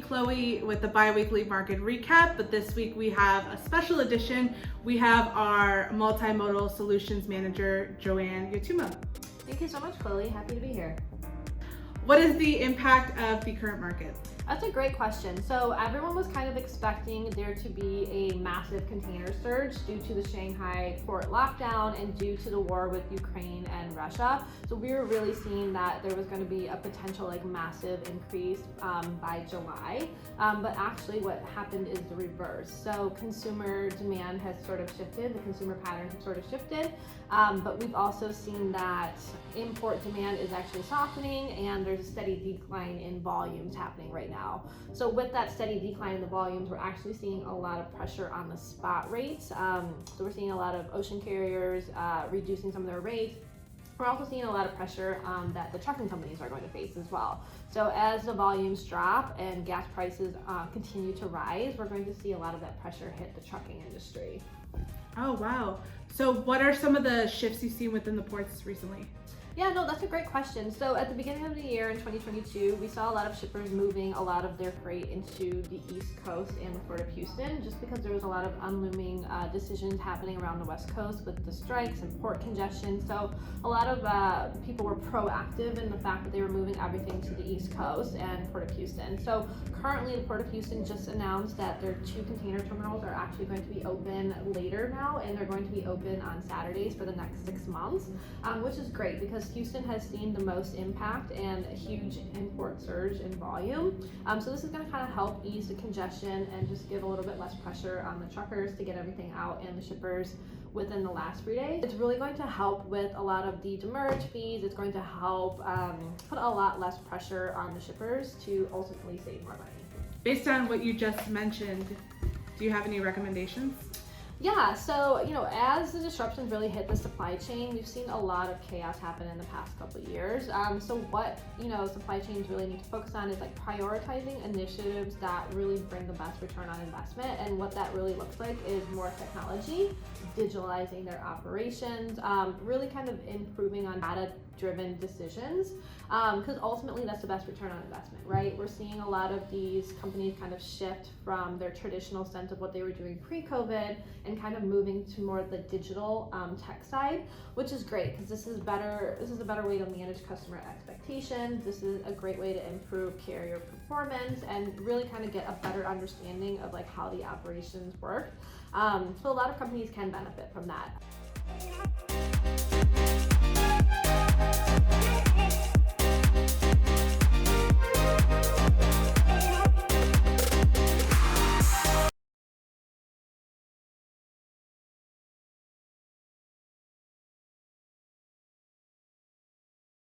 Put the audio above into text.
Chloe with the bi-weekly market recap, but this week we have a special edition. We have our multimodal solutions manager, Joanne Yotuma. Thank you so much, Chloe. Happy to be here. What is the impact of the current market? That's a great question. So everyone was kind of expecting there to be a massive container surge due to the Shanghai port lockdown and due to the war with Ukraine and Russia. So we were really seeing that there was going to be a potential massive increase by July. But actually what happened is the reverse. So consumer demand has sort of shifted, the consumer patterns have sort of shifted. But we've also seen that import demand is actually softening and there's a steady decline in volumes happening right now. So with that steady decline in the volumes, we're actually seeing a lot of pressure on the spot rates. So we're seeing a lot of ocean carriers reducing some of their rates. We're also seeing a lot of pressure that the trucking companies are going to face as well. So as the volumes drop and gas prices continue to rise, we're going to see a lot of that pressure hit the trucking industry. Oh, wow. So what are some of the shifts you've seen within the ports recently? Yeah, no, that's a great question. So at the beginning of the year in 2022, we saw a lot of shippers moving a lot of their freight into the East Coast and the Port of Houston, just because there was a lot of unlooming decisions happening around the West Coast with the strikes and port congestion. So a lot of people were proactive in the fact that they were moving everything to the East Coast and Port of Houston. So currently the Port of Houston just announced that their 2 container terminals are actually going to be open later now, and they're going to be open on Saturdays for the next 6 months, which is great because Houston has seen the most impact and a huge import surge in volume. So this is going to kind of help ease the congestion and just give a little bit less pressure on the truckers to get everything out and the shippers within the last 3 days. It's really going to help with a lot of the demurrage fees. It's going to help put a lot less pressure on the shippers to ultimately save more money. Based on what you just mentioned, do you have any recommendations? Yeah, so as the disruptions really hit the supply chain, we've seen a lot of chaos happen in the past couple of years. So what supply chains really need to focus on is prioritizing initiatives that really bring the best return on investment, and what that really looks like is more technology, digitalizing their operations, really kind of improving on data-driven decisions, because ultimately that's the best return on investment, right? We're seeing a lot of these companies kind of shift from their traditional sense of what they were doing pre-COVID and kind of moving to more of the digital tech side, which is great because this is a better way to manage customer expectations. This is a great way to improve carrier performance and really kind of get a better understanding of how the operations work. So a lot of companies can benefit from that.